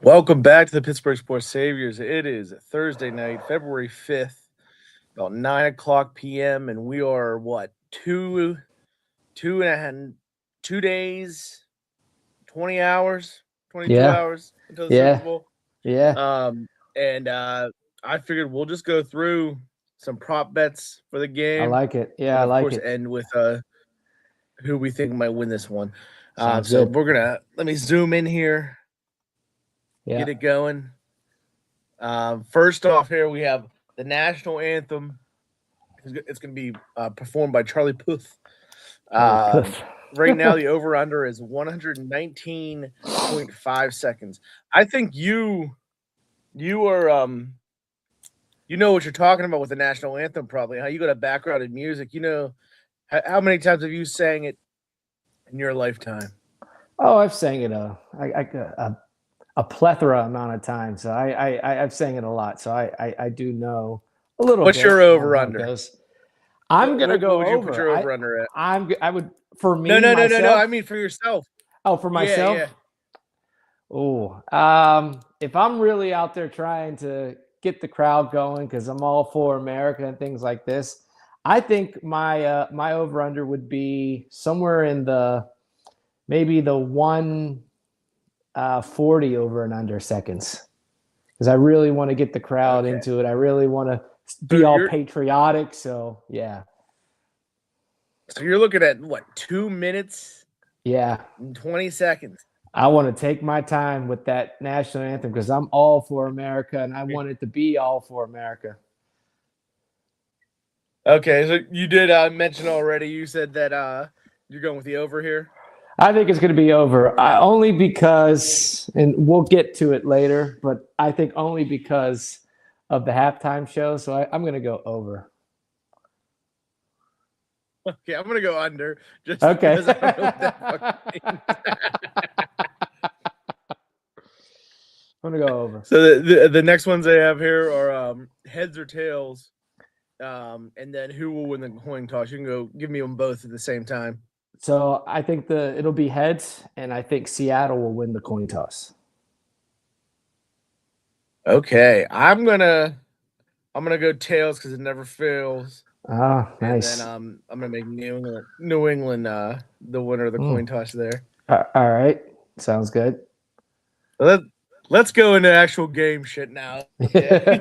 Welcome back to the Pittsburgh Sports Saviors. It is Thursday night, February 5th, about 9 o'clock p.m., and we are two and a half, 2 days, 20 hours, 22 Yeah, hours until the Super yeah, Bowl. yeah. And I figured we'll just go through some prop bets for the I game, like it. Yeah, and I of like course, it. end with who we think might win this one. Sounds So good. let me zoom in here, Yeah, get it going. First off, here we have the national anthem. It's going to be performed by Charlie Puth. Charlie Um, Puth. right now, the over under is 119.5 seconds. I think you are you know what you're talking about with the national anthem, probably. How you got a background in music. You know how many times have you sang it in your lifetime? Oh, I've sang it a plethora amount of times. So I've sang it a lot. So I do know a little What's your bit on over how it under? goes. I'm gonna What go would you put over. your over under at? I would for No, me no, no, no, no. I myself. mean for yourself. Oh, for Yeah, yeah. myself. Oh, if I'm really out there trying to get the crowd going because I'm all for America and things like this, I think my over under would be somewhere in the maybe the 140 over and under seconds because I really want to get the crowd Okay. into it. I really want to So be all you're patriotic. So yeah, So you're looking at what, 2 minutes yeah. and 20 seconds? I want to take my time with that national anthem because I'm all for America and I want it to be all for America. Okay, so you did mention already. You said that you're going with the over here. I think it's going to be over only because, and we'll get to it later, but I think only because of the halftime show. So I'm going to go over. Okay, I'm gonna go under just Okay. because I don't know what that fucking means. I'm going to go over. So the next ones I have here are heads or tails, and then who will win the coin toss. You can go give me them both at the same time. So I think it'll be heads, and I think Seattle will win the coin toss. Okay, I'm gonna go tails because it never fails. Ah, And then nice. I'm gonna make New England the winner of the Mm. coin toss there. All right. Sounds good. Let Let's go into actual game shit now. Okay.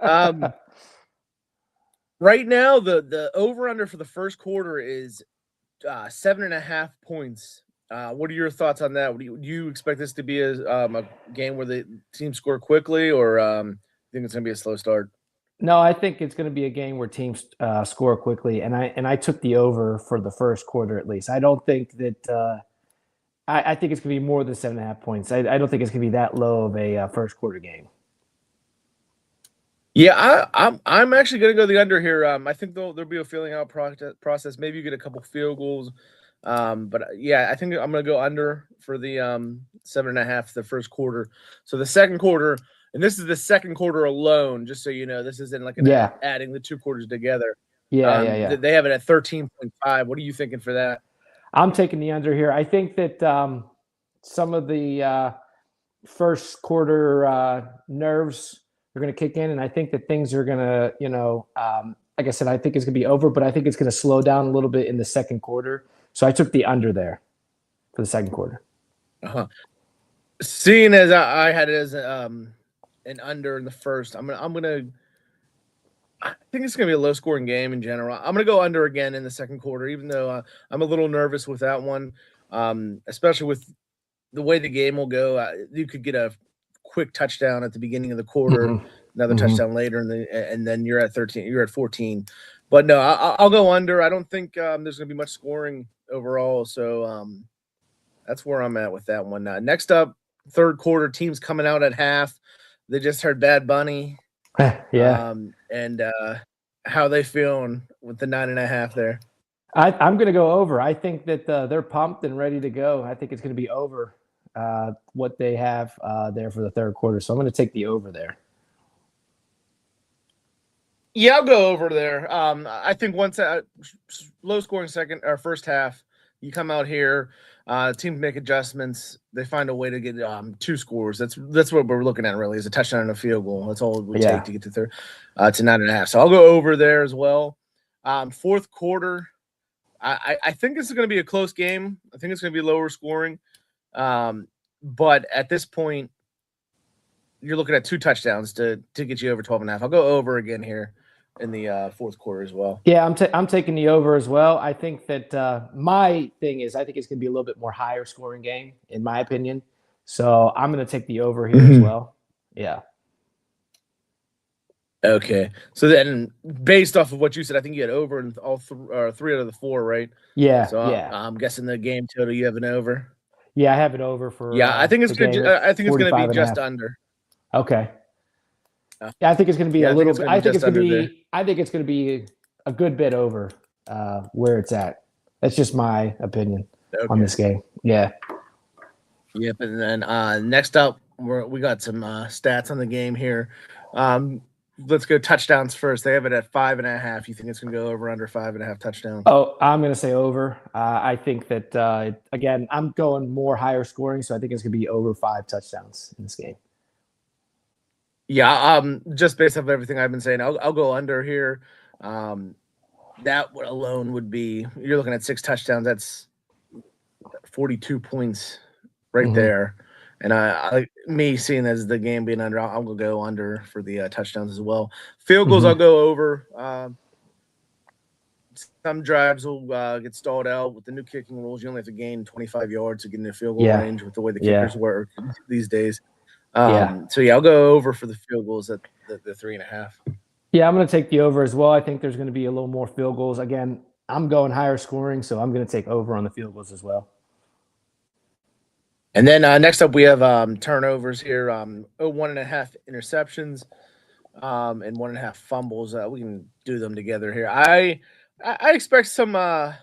um, right now the over under for the first quarter is 7.5 points. What are your thoughts on that? Do you expect this to be a game where the teams score quickly, or you think it's gonna be a slow start? No, I think it's going to be a game where teams score quickly, and I took the over for the first quarter at least. I don't think that I think it's going to be more than 7.5 points. I don't think it's going to be that low of a first quarter game. Yeah, I'm actually gonna go the under here. I think there'll be a feeling out process. Maybe you get a couple field goals. But yeah, I think I'm gonna go under for the 7.5 the first quarter. So the second quarter, and this is the second quarter alone, just so you know, this isn't like Yeah, adding the two quarters together. yeah. They have it at 13.5. What are you thinking for that? I'm taking the under here. I think that some of the first quarter nerves are going to kick in, and I think that things are going to, like I said, I think it's going to be over, but I think it's going to slow down a little bit in the second quarter. So I took the under there for the second quarter. Uh-huh. Seeing as I had it as an under in the first, I think it's going to be a low scoring game in general. I'm going to go under again in the second quarter, even though I'm a little nervous with that one, especially with the way the game will go. You could get a quick touchdown at the beginning of the quarter, Mm-hmm. another Mm-hmm. touchdown later, and then you're at 13, you're at 14. But no, I'll go under. I don't think there's going to be much scoring overall. So that's where I'm at with that one. Next up, third quarter, teams coming out at half. They just heard Bad Bunny. Yeah. And how they feeling with the 9.5 there? I'm going to go over. I think that they're pumped and ready to go. I think it's going to be over what they have there for the third quarter. So I'm going to take the over there. Yeah, I'll go over there. I think once low scoring second or first half, you come out here. Teams make adjustments. They find a way to get 2 scores. That's what we're looking at really, is a touchdown and a field goal. That's all it would take to get to 9.5. So I'll go over there as well. Fourth quarter, I think this is going to be a close game. I think it's going to be lower scoring. But at this point, you're looking at 2 touchdowns to get you over 12.5. I'll go over again here in the fourth quarter as well. Yeah, I'm taking the over as well. I think that my thing is I think it's going to be a little bit more higher scoring game, in my opinion. So I'm going to take the over here as well. Yeah. Okay. So then, based off of what you said, I think you had over in all 3 out of the 4, right? Yeah. So yeah. I'm guessing the game total you have an over. Yeah, I have it over for. Yeah, I think it's going to. I think it's going to be just 45.5. under. Okay. Yeah, I think it's going to be a little bit. I think it's going to be. there. I think it's going to be a good bit over where it's at. That's just my opinion on this game. Yeah. Yep. And then next up, we got some stats on the game here. Let's go touchdowns first. They have it at 5.5. You think it's going to go over under 5.5 touchdowns? Oh, I'm going to say over. I think that again, I'm going more higher scoring, so I think it's going to be over 5 touchdowns in this game. Yeah, just based off everything I've been saying, I'll go under here. That alone would be, you're looking at 6 touchdowns. That's 42 points right there. And I me seeing as the game being under, I'm gonna go under for the touchdowns as well. Field goals, I'll go over. Some drives will get stalled out with the new kicking rules. You only have to gain 25 yards to get in the field goal range with the way the kickers work these days. So I'll go over for the field goals at the 3.5. Yeah, I'm going to take the over as well. I think there's going to be a little more field goals. Again, I'm going higher scoring, so I'm going to take over on the field goals as well. And then next up, we have turnovers here. 1.5 interceptions and 1.5 fumbles. We can do them together here. I expect some. I'm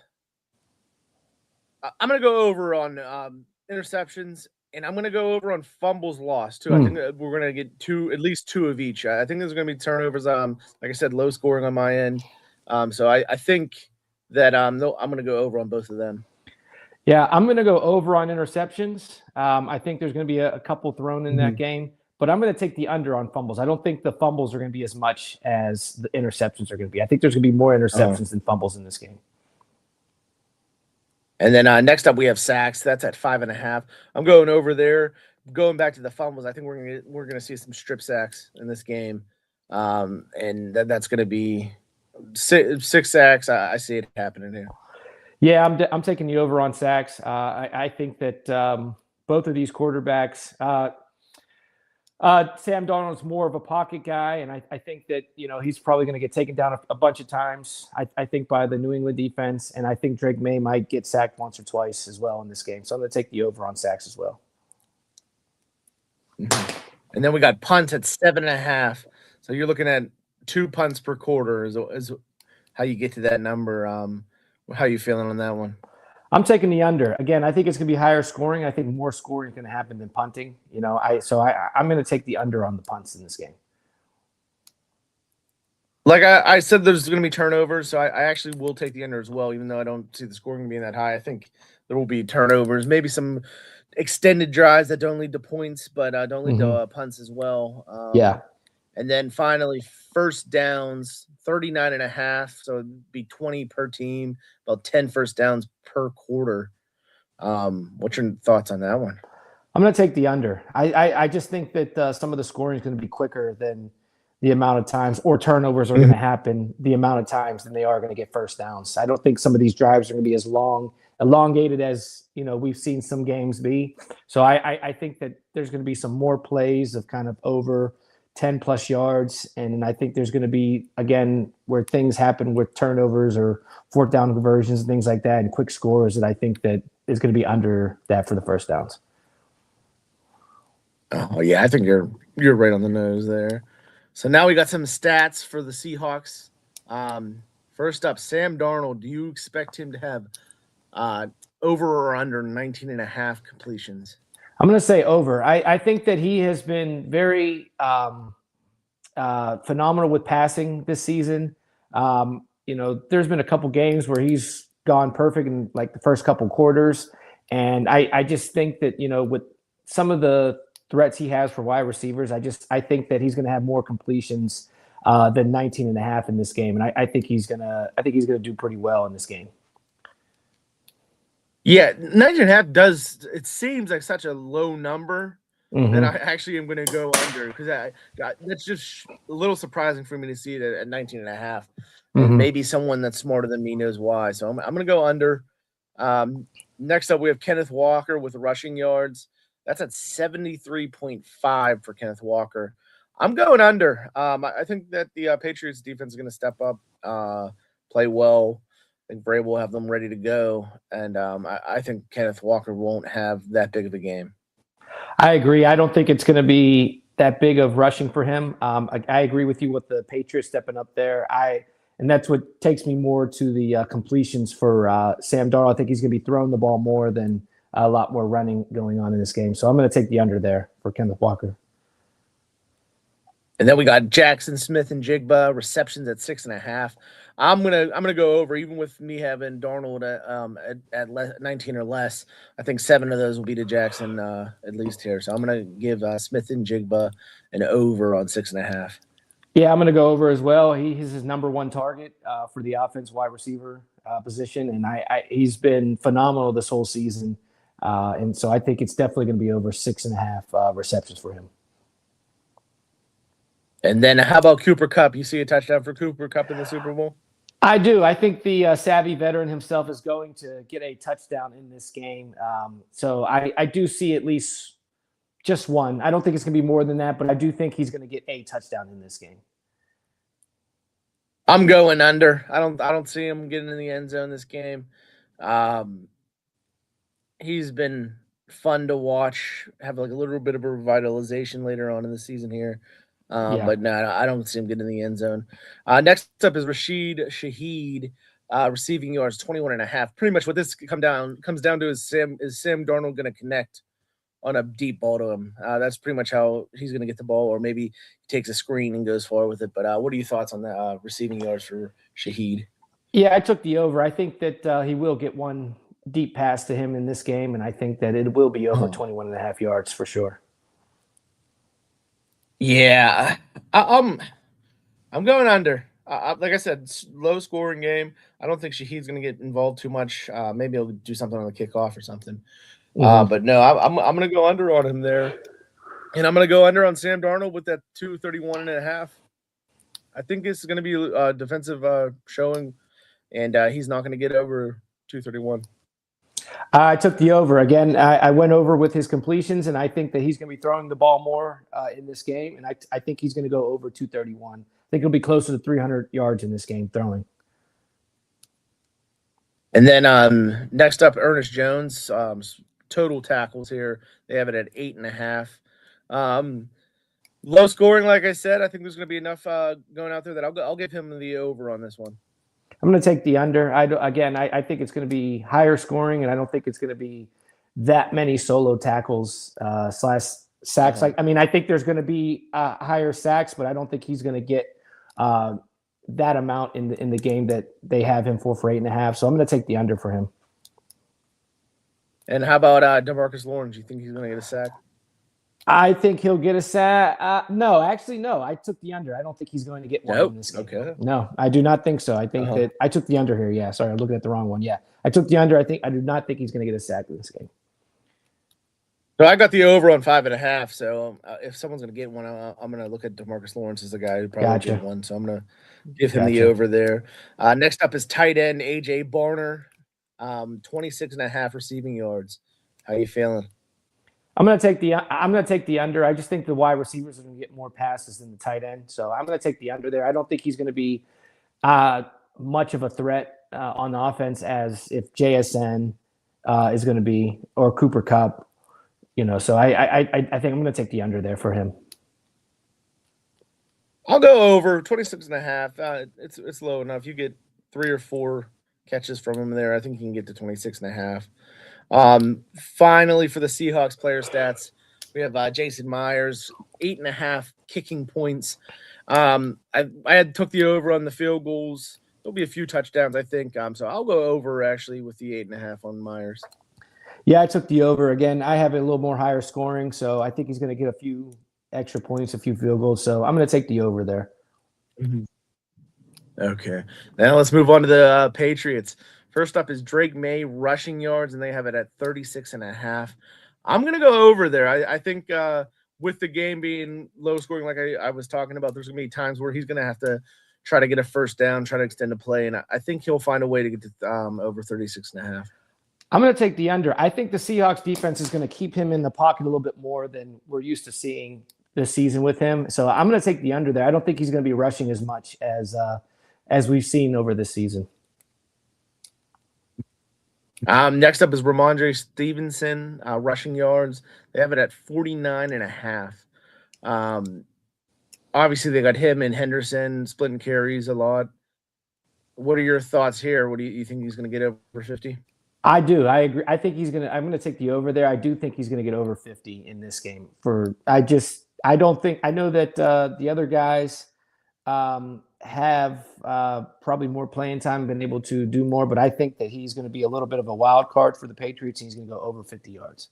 going to go over on interceptions. And I'm going to go over on fumbles lost, too. I think we're going to get at least 2 of each. I think there's going to be turnovers. Like I said, low scoring on my end. So I think that I'm going to go over on both of them. Yeah, I'm going to go over on interceptions. I think there's going to be a couple thrown in that game. But I'm going to take the under on fumbles. I don't think the fumbles are going to be as much as the interceptions are going to be. I think there's going to be more interceptions than fumbles in this game. And then next up, we have sacks. That's at 5.5. I'm going over there. Going back to the fumbles, I think we're gonna see some strip sacks in this game, and that's going to be 6 sacks. I see it happening here. Yeah, I'm taking the over on sacks. I think that both of these quarterbacks. Sam Darnold's more of a pocket guy, and I think that he's probably going to get taken down a bunch of times. I think by the New England defense, and I think Drake May might get sacked once or twice as well in this game. So I'm going to take the over on sacks as well. And then we got punts at 7.5. So you're looking at 2 punts per quarter is how you get to that number. How are you feeling on that one? I'm taking the under. Again, I think it's going to be higher scoring. I think more scoring is going to happen than punting. I'm going to take the under on the punts in this game. Like I said, there's going to be turnovers, so I actually will take the under as well, even though I don't see the scoring being that high. I think there will be turnovers, maybe some extended drives that don't lead to points, but don't lead to punts as well. And then finally, first downs, 39.5. So it'd be 20 per team, about 10 first downs per quarter. What's your thoughts on that one? I'm going to take the under. I just think that some of the scoring is going to be quicker than the amount of times, or turnovers are going to happen the amount of times than they are going to get first downs. I don't think some of these drives are going to be as elongated as we've seen some games be. So I think that there's going to be some more plays of kind of over 10 plus yards. And I think there's going to be, again, where things happen with turnovers or 4th down conversions and things like that and quick scores, that I think that is going to be under that for the first downs. Oh yeah, I think you're right on the nose there. So now we got some stats for the Seahawks. First up, Sam Darnold. Do you expect him to have over or under 19.5 completions? I'm going to say over. I think that he has been very phenomenal with passing this season. There's been a couple games where he's gone perfect in like the first couple quarters, And I just think that, with some of the threats he has for wide receivers, I think that he's going to have more completions than 19 and a half in this game. And I think he's going to do pretty well in this game. Yeah, 19.5 does. It seems like such a low number that I actually am going to go under, because that's just a little surprising for me to see it at 19.5. And maybe someone that's smarter than me knows why. So I'm going to go under. Next up, we have Kenneth Walker with rushing yards. That's at 73.5 for Kenneth Walker. I'm going under. I think that the Patriots defense is going to step up, play well. I think Vrabel will have them ready to go. And I think Kenneth Walker won't have that big of a game. I agree. I don't think it's going to be that big of rushing for him. I agree with you with the Patriots stepping up there. And that's what takes me more to the completions for Sam Darnold. I think he's going to be throwing the ball more than a lot more running going on in this game. So I'm going to take the under there for Kenneth Walker. And then we got Jackson Smith-Njigba receptions at 6.5. I'm gonna go over, even with me having Darnold at 19 or less. I think 7 of those will be to Jackson at least here. So I'm gonna give Smith-Njigba an over on 6.5. Yeah, I'm gonna go over as well. He's his number one target for the offense wide receiver position, and he's been phenomenal this whole season. And so I think it's definitely going to be over 6.5 receptions for him. And then how about Cooper Kupp? You see a touchdown for Cooper Kupp in the Super Bowl? I do. I think the savvy veteran himself is going to get a touchdown in this game. So I do see at least just one. I don't think it's going to be more than that, but I do think he's going to get a touchdown in this game. I'm going under. I don't see him getting in the end zone this game. He's been fun to watch, have like a little bit of a revitalization later on in the season here. But no, I don't see him getting in the end zone. Next up is Rashid Shaheed, receiving yards 21.5. Pretty much what this comes down to is Sam Darnold going to connect on a deep ball to him? That's pretty much how he's going to get the ball, or maybe he takes a screen and goes forward with it. But what are your thoughts on the receiving yards for Shaheed? Yeah, I took the over. I think that he will get one deep pass to him in this game, and I think that it will be over 21.5 yards for sure. Yeah, I'm going under. Like I said, low scoring game. I don't think Shaheed's going to get involved too much. Maybe he'll do something on the kickoff or something. But no, I'm going to go under on him there, and I'm going to go under on Sam Darnold with that 231.5. I think it's going to be a defensive showing, and he's not going to get over 231. I took the over again. I went over with his completions, and I think that he's going to be throwing the ball more in this game, and I think he's going to go over 231. I think he'll be closer to 300 yards in this game throwing. And then next up, Ernest Jones. Total tackles here, they have it at 8.5. Low scoring, like I said. I think there's going to be enough going out there that I'll give him the over on this one. I'm going to take the under. I think it's going to be higher scoring, and I don't think it's going to be that many solo tackles / sacks. I think there's going to be higher sacks, but I don't think he's going to get that amount in the game that they have him for 8.5. So I'm going to take the under for him. And how about DeMarcus Lawrence? Do you think he's going to get a sack? I think he'll get a sack. No. I took the under. I don't think he's going to get one in this game. Okay. No, I do not think so. I think that I took the under here. Yeah, sorry, I'm looking at the wrong one. Yeah, I took the under. I do not think he's going to get a sack in this game. So I got the over on 5.5. So if someone's going to get one, I'm going to look at DeMarcus Lawrence as the guy who probably get one. So I'm going to give him the over there. Next up is tight end AJ Barner. 26.5 receiving yards. How you feeling? I'm gonna take the under. I just think the wide receivers are gonna get more passes than the tight end, so I'm gonna take the under there. I don't think he's gonna be much of a threat on the offense as if JSN is gonna be, or Cooper Kupp. So I think I'm gonna take the under there for him. I'll go over 26.5. It's low enough. You get 3 or 4 catches from him there. I think you can get to 26.5. Finally, for the Seahawks player stats, we have Jason Myers, 8.5 kicking points. I had took the over on the field goals. There'll be a few touchdowns, I think. So I'll go over actually with the 8.5 on Myers. Yeah, I took the over again. I have it a little more higher scoring, so I think he's going to get a few extra points, a few field goals. So I'm going to take the over there. Mhm. Okay. Now let's move on to the Patriots. First up is Drake May rushing yards, and they have it at 36.5. I'm going to go over there. I think with the game being low scoring, like I was talking about, there's going to be times where he's going to have to try to get a first down, try to extend the play, and I think he'll find a way to get to over 36.5. I'm going to take the under. I think the Seahawks defense is going to keep him in the pocket a little bit more than we're used to seeing this season with him. So I'm going to take the under there. I don't think he's going to be rushing as much as we've seen over this season. Next up is Ramondre Stevenson rushing yards. They have it at 49.5. Obviously, they got him and Henderson splitting carries a lot. What are your thoughts here? What do you think he's going to get over 50? I do. I agree. I think I'm going to take the over there. I do think he's going to get over 50 in this game. I don't think, I know that the other guys have probably more playing time, been able to do more, but I think that he's going to be a little bit of a wild card for the Patriots. And he's going to go over 50 yards.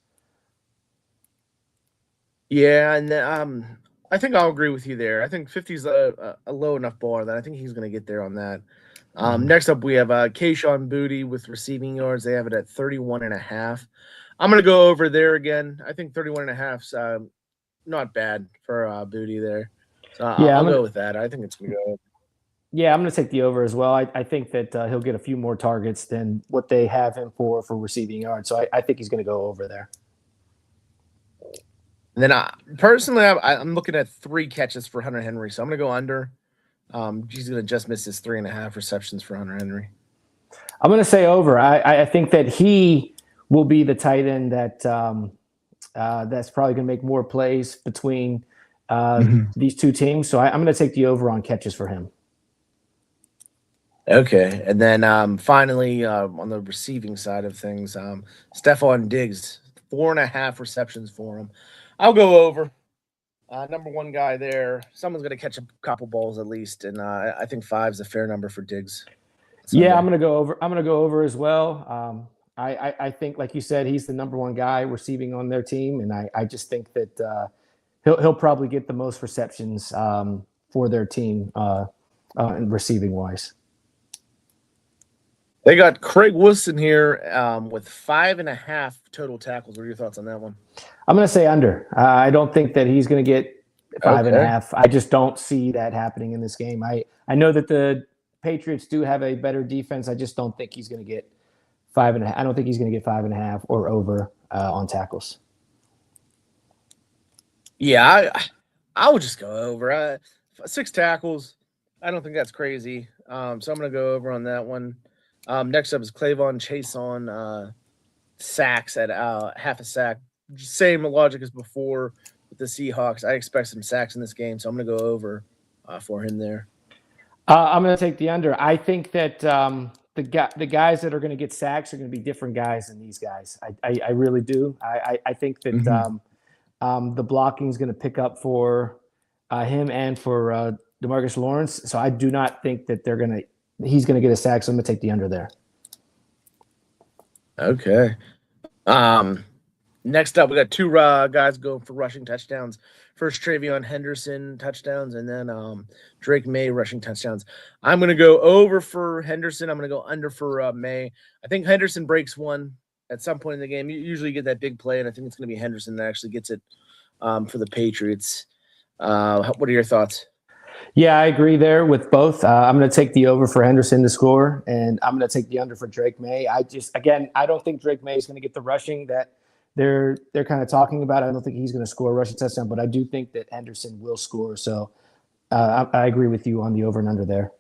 Yeah, and I think I'll agree with you there. I think 50 is a low enough bar that I think he's going to get there on that. Next up, we have Kayshon Boutte with receiving yards. They have it at 31.5. I'm going to go over there again. I think 31.5 is not bad for Boutte there. So I'll go with that. I think it's going to go. Yeah, I'm going to take the over as well. I think that he'll get a few more targets than what they have him for receiving yards. So I think he's going to go over there. And then personally, I'm looking at 3 catches for Hunter Henry. So I'm going to go under. He's going to just miss his 3.5 receptions for Hunter Henry. I'm going to say over. I think that he will be the tight end that that's probably going to make more plays between these two teams. So I'm going to take the over on catches for him. Okay. And then finally, on the receiving side of things, Stephon Diggs, 4.5 receptions for him. I'll go over. Number one guy there. Someone's going to catch a couple balls at least, and I think 5 is a fair number for Diggs. Sunday. Yeah, I'm going to go over. I'm going to go over as well. I think, like you said, he's the number one guy receiving on their team, and I just think that he'll probably get the most receptions for their team receiving wise. They got Craig Wilson here with 5.5 total tackles. What are your thoughts on that one? I'm going to say under. I don't think that he's going to get 5.5. I just don't see that happening in this game. I know that the Patriots do have a better defense. I just don't think he's going to get 5.5. I don't think he's going to get 5.5 or over on tackles. Yeah, I would just go over. 6 tackles. I don't think that's crazy. So I'm going to go over on that one. Next up is Clavon Chaisson sacks at half a sack. Same logic as before with the Seahawks. I expect some sacks in this game, so I'm going to go over for him there. I'm going to take the under. I think that the guys that are going to get sacks are going to be different guys than these guys. I really do. I think that the blocking is going to pick up for him and for DeMarcus Lawrence. So I do not think that he's going to get a sack. So I'm going to take the under there. Okay. Next up, we got 2 guys going for rushing touchdowns. First, Travion Henderson touchdowns, and then Drake May rushing touchdowns. I'm going to go over for Henderson. I'm going to go under for May. I think Henderson breaks one at some point in the game. You usually get that big play, and I think it's going to be Henderson that actually gets it for the Patriots. What are your thoughts? Yeah, I agree there with both. I'm going to take the over for Henderson to score, and I'm going to take the under for Drake May. I don't think Drake May is going to get the rushing that they're kind of talking about. I don't think he's going to score a rushing touchdown, but I do think that Henderson will score. So I agree with you on the over and under there.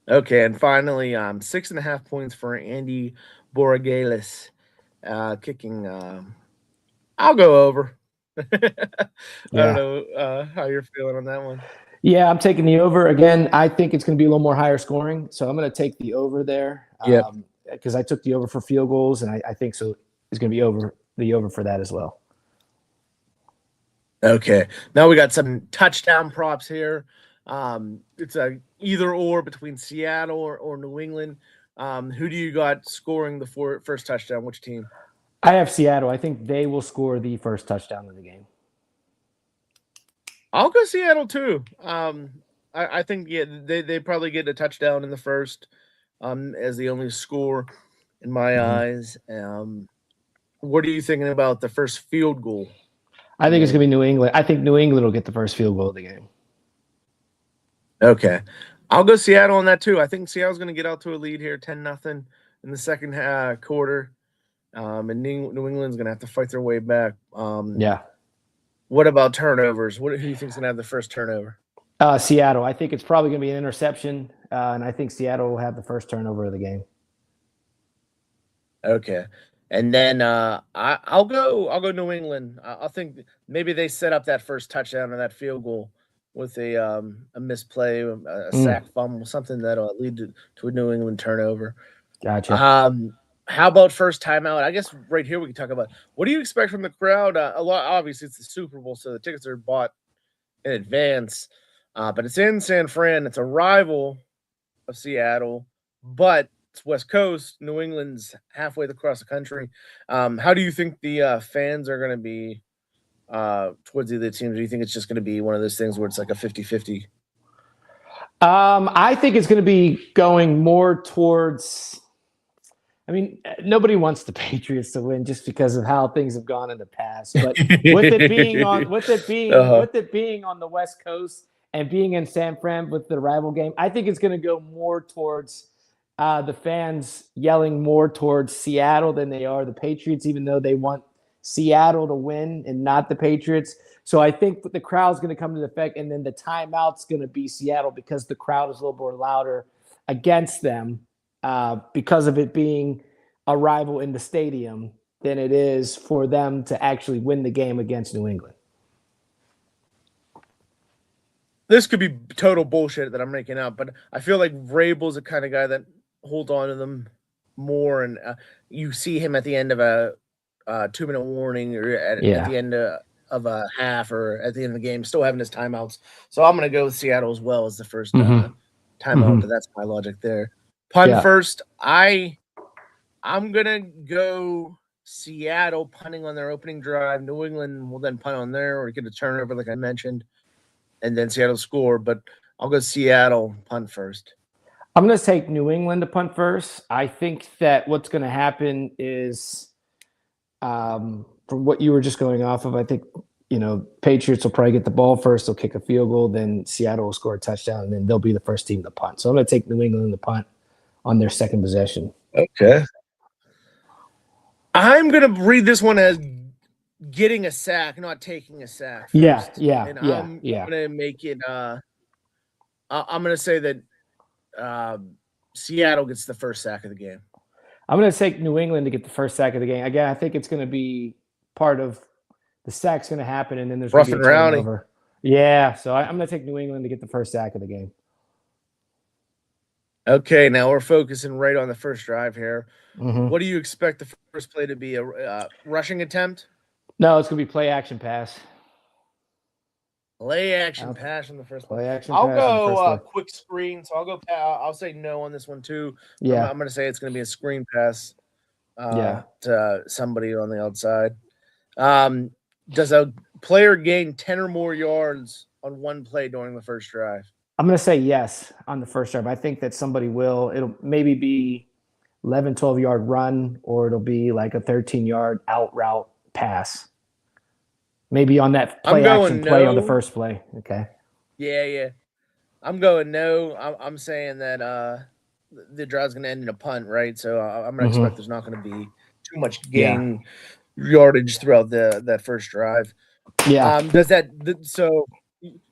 Okay, and finally, 6.5 points for Andy Borregales kicking. I'll go over. I don't know how you're feeling on that one. Yeah, I'm taking the over again. I think it's going to be a little more higher scoring, so I'm going to take the over there. Because I took the over for field goals, and I think so. It's going to be over for that as well. Okay, now we got some touchdown props here. It's a either or between Seattle or New England. Who do you got scoring the first touchdown? Which team? I have Seattle. I think they will score the first touchdown of the game. I'll go Seattle too. I think they probably get a touchdown in the first, as the only score in my eyes. What are you thinking about the first field goal? I think it's going to be New England. I think New England will get the first field goal of the game. Okay. I'll go Seattle on that too. I think Seattle's going to get out to a lead here, 10-0 in the second quarter. And New England's going to have to fight their way back. Yeah. What about turnovers? Who do you think's going to have the first turnover? Seattle. I think it's probably going to be an interception, and I think Seattle will have the first turnover of the game. Okay. And then I'll go New England. I think maybe they set up that first touchdown or that field goal with a misplay, a sack fumble, something that'll lead to a New England turnover. Gotcha. How about first timeout? I guess right here we can talk about what do you expect from the crowd? A lot, obviously, it's the Super Bowl, so the tickets are bought in advance. But it's in San Fran. It's a rival of Seattle, but it's West Coast. New England's halfway across the country. How do you think the fans are going to be towards the other teams? Do you think it's just going to be one of those things where it's like a 50-50? I think it's going to be going more towards. I mean, nobody wants the Patriots to win just because of how things have gone in the past. But with it being on the West Coast and being in San Fran with the rival game, I think it's going to go more towards the fans yelling more towards Seattle than they are the Patriots, even though they want Seattle to win and not the Patriots. So I think the crowd's going to come into effect, and then the timeout's going to be Seattle because the crowd is a little more louder against them. Because of it being a rival in the stadium than it is for them to actually win the game against New England. This could be total bullshit that I'm making up, but I feel like Vrabel's the kind of guy that holds on to them more, and you see him at the end of a 2-minute warning or at the end of a half or at the end of the game, still having his timeouts. So I'm going to go with Seattle as well as the first timeout, but that's my logic there. Punt first. I'm gonna go Seattle punting on their opening drive. New England will then punt on there or get a turnover, like I mentioned, and then Seattle score. But I'll go Seattle punt first. I'm gonna take New England to punt first. I think that what's gonna happen is, from what you were just going off of, I think Patriots will probably get the ball first. They'll kick a field goal, then Seattle will score a touchdown, and then they'll be the first team to punt. So I'm gonna take New England to punt on their second possession. Okay. I'm going to read this one as getting a sack, not taking a sack first. I'm going to make it I'm going to say that Seattle gets the first sack of the game. I'm going to take New England to get the first sack of the game. Again, I think it's going to be part of the sack's going to happen, and then there's going to be a turnover. Yeah, so I'm going to take New England to get the first sack of the game. Okay, now we're focusing right on the first drive here. What do you expect the first play to be? A rushing attempt? No, it's going to be play action pass. Play action pass on the first play. Play action I'll pass go quick screen. So I'll say no on this one too. Yeah, I'm going to say it's going to be a screen pass. To somebody on the outside. Does a player gain 10 or more yards on one play during the first drive? I'm going to say yes on the first drive. I think that somebody will. It'll maybe be 11, 12-yard run, or it'll be like a 13-yard out route pass. Maybe on that play action play on the first play. Okay. Yeah. I'm going no. I'm saying that the drive's going to end in a punt, right? So I'm going to expect there's not going to be too much gain yardage throughout that first drive. Yeah. Does that so?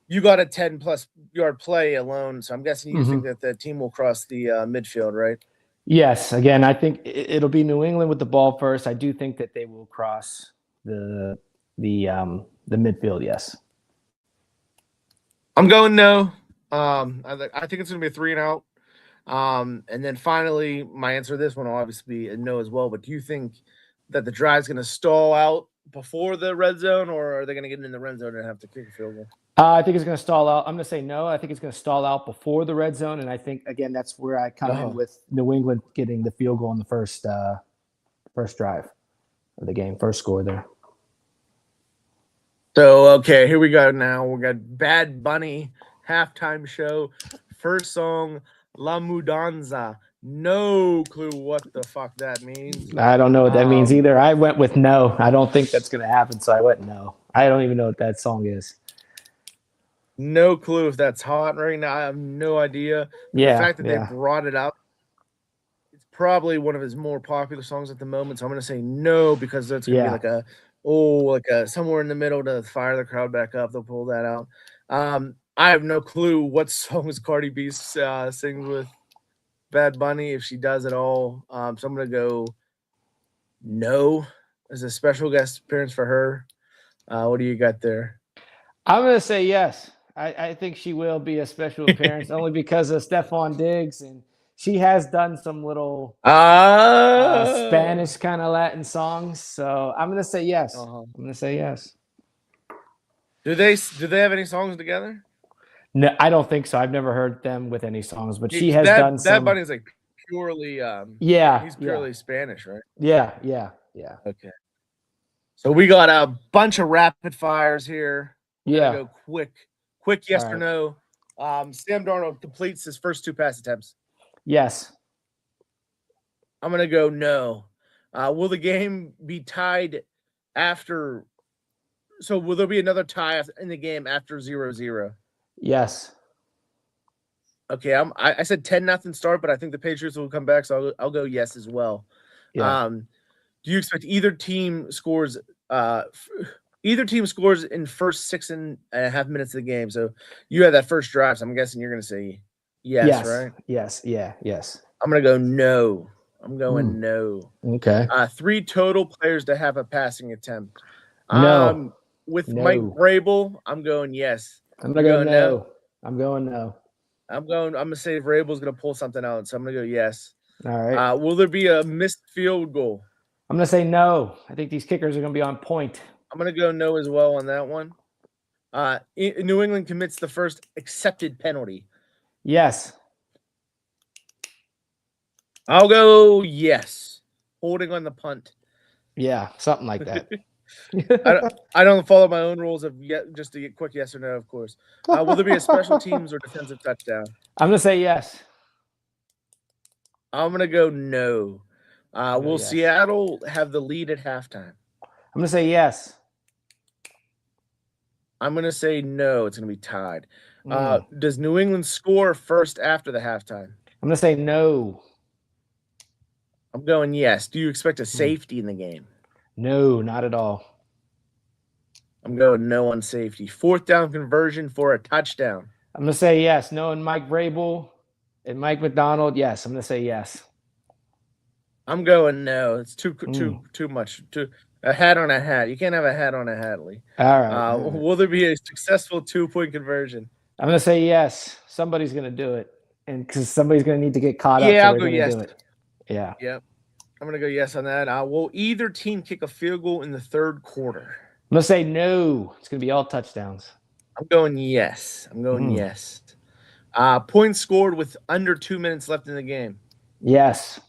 You got a 10-plus yard play alone, so I'm guessing you think that the team will cross the midfield, right? Yes. Again, I think it'll be New England with the ball first. I do think that they will cross the midfield. Yes. I'm going no. I think it's going to be a 3-and-out. And then finally, my answer to this one will obviously be a no as well. But do you think that the drive's going to stall out before the red zone, or are they going to get in the red zone and have to kick a field goal? I think it's going to stall out. I'm going to say no. I think it's going to stall out before the red zone, and I think again that's where I come in with New England getting the field goal in the first drive of the game, first score there. So okay, here we go. Now we got Bad Bunny halftime show, first song La Mudanza. No clue what the fuck that means. I don't know what that means either. I went with no. I don't think that's going to happen, so I went no. I don't even know what that song is. No clue if that's hot right now. I have no idea. Yeah, the fact that they brought it up, it's probably one of his more popular songs at the moment. So I'm going to say no because that's going to be like a somewhere in the middle to fire the crowd back up. They'll pull that out. I have no clue what songs Cardi B sings with Bad Bunny, if she does at all. So I'm going to go no as a special guest appearance for her. What do you got there? I'm going to say yes. I think she will be a special appearance only because of Stephon Diggs, and she has done some little Spanish kind of Latin songs. So I'm going to say yes. I'm going to say yes. Do they have any songs together? No, I don't think so. I've never heard them with any songs, but she has done some. That Bunny's like purely he's purely Spanish, right? Yeah. Okay. So we got a bunch of rapid fires here. Go quick yes or no. Sam Darnold completes his first 2 pass attempts. Yes. I'm gonna go no. Will the game be tied after? So will there be another tie in the game after 0-0? Yes. Okay, I said 10-0 start, but I think the Patriots will come back, so I'll go yes as well. Yeah. Do you expect either team scores in first 6.5 minutes of the game? So you had that first drive, so I'm guessing you're going to say yes, right? Yes. Yes. I'm going to go no. I'm going no. Okay. 3 total players to have a passing attempt. No. With Mike Vrabel, I'm going yes. I'm going to go no. I'm going no. I'm going to say Vrabel's going to pull something out, so I'm going to go yes. All right. Will there be a missed field goal? I'm going to say no. I think these kickers are going to be on point. I'm going to go no as well on that one. New England commits the first accepted penalty. Yes. I'll go yes. Holding on the punt. Yeah, something like that. I don't follow my own rules of just to get quick yes or no, of course. Will there be a special teams or defensive touchdown? I'm going to say yes. I'm going to go no. Will Seattle have the lead at halftime? I'm going to say yes. I'm going to say no. It's going to be tied. Does New England score first after the halftime? I'm going to say no. I'm going yes. Do you expect a safety in the game? No, not at all. I'm going no on safety. 4th down conversion for a touchdown. I'm going to say yes. Knowing Mike Vrabel and Mike McDonald, yes. I'm going to say yes. I'm going no. It's too much. A hat on a hat. You can't have a hat on a hat, Lee. All right. Will there be a successful 2-point conversion? I'm going to say yes. Somebody's going to do it. And because somebody's going to need to get caught up. Yeah, I'll go yes. Do it. Yeah. Yep. I'm going to go yes on that. Will either team kick a field goal in the 3rd quarter? I'm going to say no. It's going to be all touchdowns. I'm going yes. Yes. Points scored with under 2 minutes left in the game. Yes.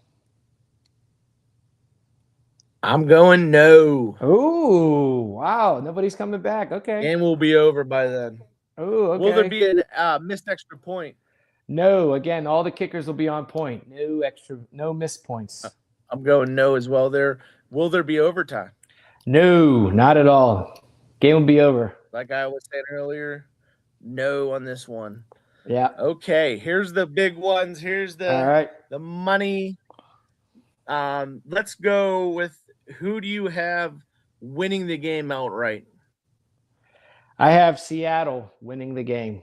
I'm going no. Oh, wow. Nobody's coming back. Okay. And we'll be over by then. Oh, okay. Will there be a missed extra point? No. Again, all the kickers will be on point. No missed points. I'm going no as well there. Will there be overtime? No, not at all. Game will be over. Like I was saying earlier, no on this one. Yeah. Okay, here's the big ones. Here's the money. Let's go with who do you have winning the game outright? I have Seattle winning the game.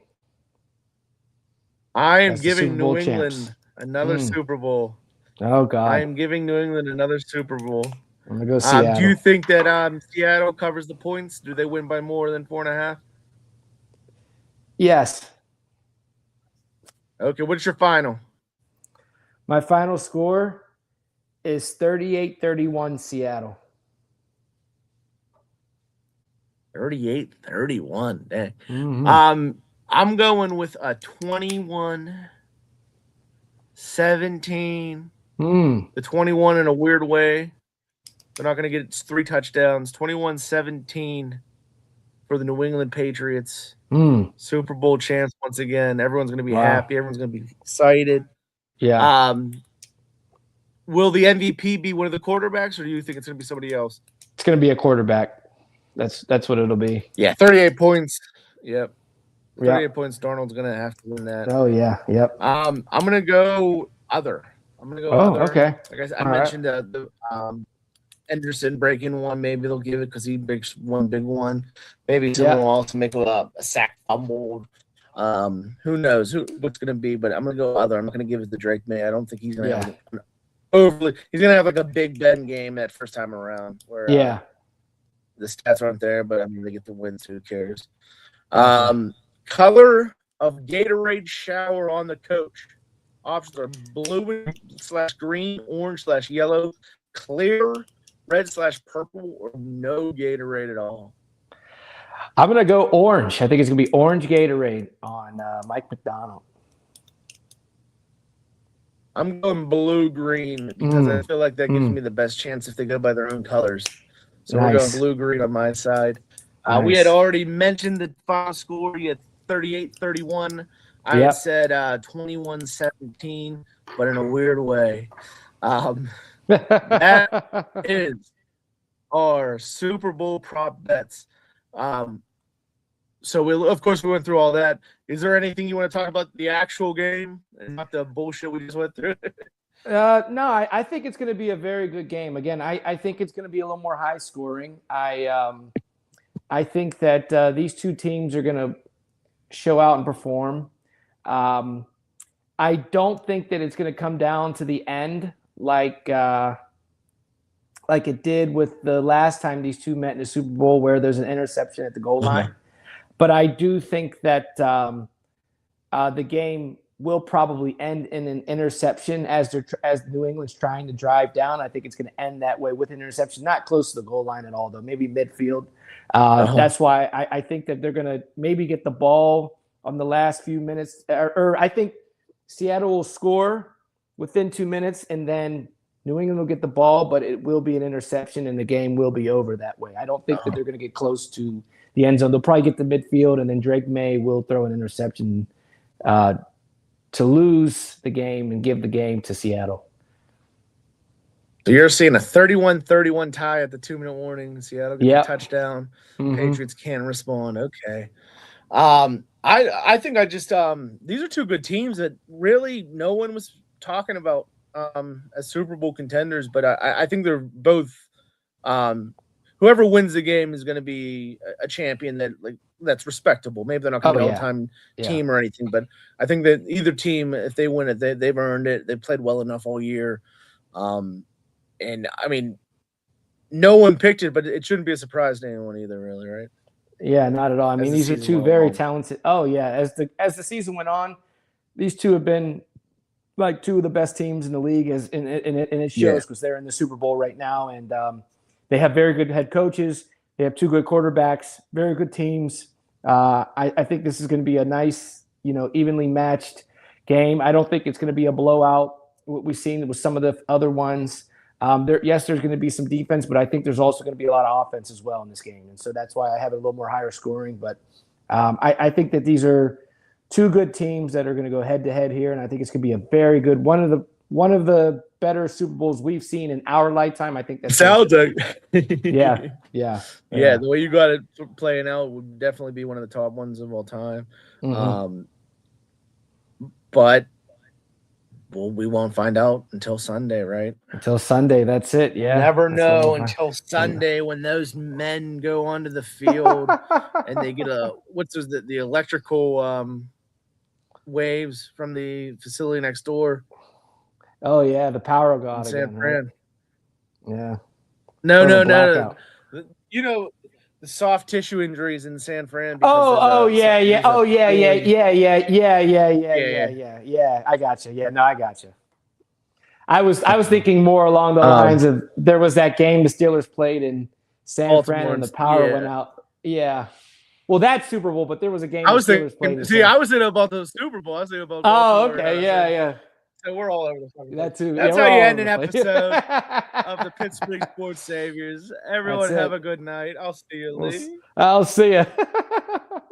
I am giving New England another Super Bowl. Oh, God. I am giving New England another Super Bowl. I'm going to go Seattle. Do you think that Seattle covers the points? Do they win by more than 4.5? Yes. Okay, what's your final? My final score is 38-31 Seattle. 38-31. Dang. Mhm. I'm going with a 21-17. Mm. The 21 in a weird way. They're not going to get 3 touchdowns. 21-17 for the New England Patriots. Mm. Super Bowl champs once again. Everyone's going to be Wow. happy. Everyone's going to be excited. Yeah. Will the MVP be one of the quarterbacks, or do you think it's going to be somebody else? It's going to be a quarterback. That's what it'll be. Yeah, 38 points. Yep. 38 Yep. points. Darnold's going to have to win that. Oh yeah. Yep. I'm going to go other. I'm going to go Oh, other. okay. Like I All right. mentioned, the Henderson breaking one. Maybe they'll give it because he breaks one big one. Maybe someone will also make a sack fumble. Who knows what's going to be? But I'm going to go other. I'm not going to give it to Drake May. I don't think he's going to have overly. He's going to have like a Big Ben game that first time around. Where the stats aren't there, but I mean they get the win, so who cares? Color of Gatorade shower on the coach. Options are blue/green, orange/yellow, clear, red/purple, or no Gatorade at all. I'm going to go orange. I think it's going to be orange Gatorade on Mike McDonald. I'm going blue-green because I feel like that gives me the best chance if they go by their own colors. So we're going blue-green on my side. We had already mentioned the final score. You had 38-31. I had said 21-17, but in a weird way. That is our Super Bowl prop bets. So we went through all that. Is there anything you want to talk about the actual game and not the bullshit we just went through? No, I think it's going to be a very good game. Again, I think it's going to be a little more high scoring. I think that these two teams are going to show out and perform. I don't think that it's going to come down to the end like it did with the last time these two met in the Super Bowl, where there's an interception at the goal line. But I do think that the game will probably end in an interception as New England's trying to drive down. I think it's going to end that way with an interception, not close to the goal line at all, though, maybe midfield. That's why I think that they're going to maybe get the ball on the last few minutes, or I think Seattle will score within 2 minutes, and then New England will get the ball, but it will be an interception, and the game will be over that way. I don't think that they're going to get close to the end zone. They'll probably get the midfield, and then Drake May will throw an interception to lose the game and give the game to Seattle. So you're seeing a 31-31 tie at the 2-minute warning. Seattle gets a touchdown. Patriots can respond. Okay. I think these are two good teams that really no one was talking about as Super Bowl contenders, but I think they're both whoever wins the game is going to be a champion that's respectable. Maybe they're not going to be an all-time team or anything, but I think that either team, if they win it, they've earned it. They've played well enough all year. And I mean, no one picked it, but it shouldn't be a surprise to anyone either, really, right? Yeah, not at all. I mean, these are two very talented. Oh yeah, as the season went on, these two have been like two of the best teams in the league, and it shows because they're in the Super Bowl right now, and they have very good head coaches. They have two good quarterbacks, very good teams. I think this is going to be a nice, evenly matched game. I don't think it's going to be a blowout. What we've seen with some of the other ones. There's going to be some defense, but I think there's also going to be a lot of offense as well in this game. And so that's why I have it a little more higher scoring. But I think that these are two good teams that are going to go head to head here. And I think it's going to be a very good one of the better Super Bowls we've seen in our lifetime. I think that sounds like yeah. The way you got it playing out would definitely be one of the top ones of all time. But we won't find out until Sunday, right? Until Sunday, that's it. Yeah, never know until Sunday when those men go onto the field and they get the electrical waves from the facility next door. Oh yeah, the power god in San Fran. Right? Yeah. No. The soft tissue injuries in San Fran. Yeah. I got you. Yeah, no, I got you. I was thinking more along the lines of there was that game the Steelers played in San Fran and the power went out. Yeah. Well, that's Super Bowl, but there was a game I the was Steelers played thinking. the See, same. I was thinking about the Super Bowl. I was thinking about Oh, Baltimore. okay. Yeah, yeah. So we're all over the fucking place. That too. That's yeah, how we're you all end over an the place. episode of the Pittsburgh Sports Saviors. Everyone That's have it. a good night. I'll see you, Lee. I'll see you.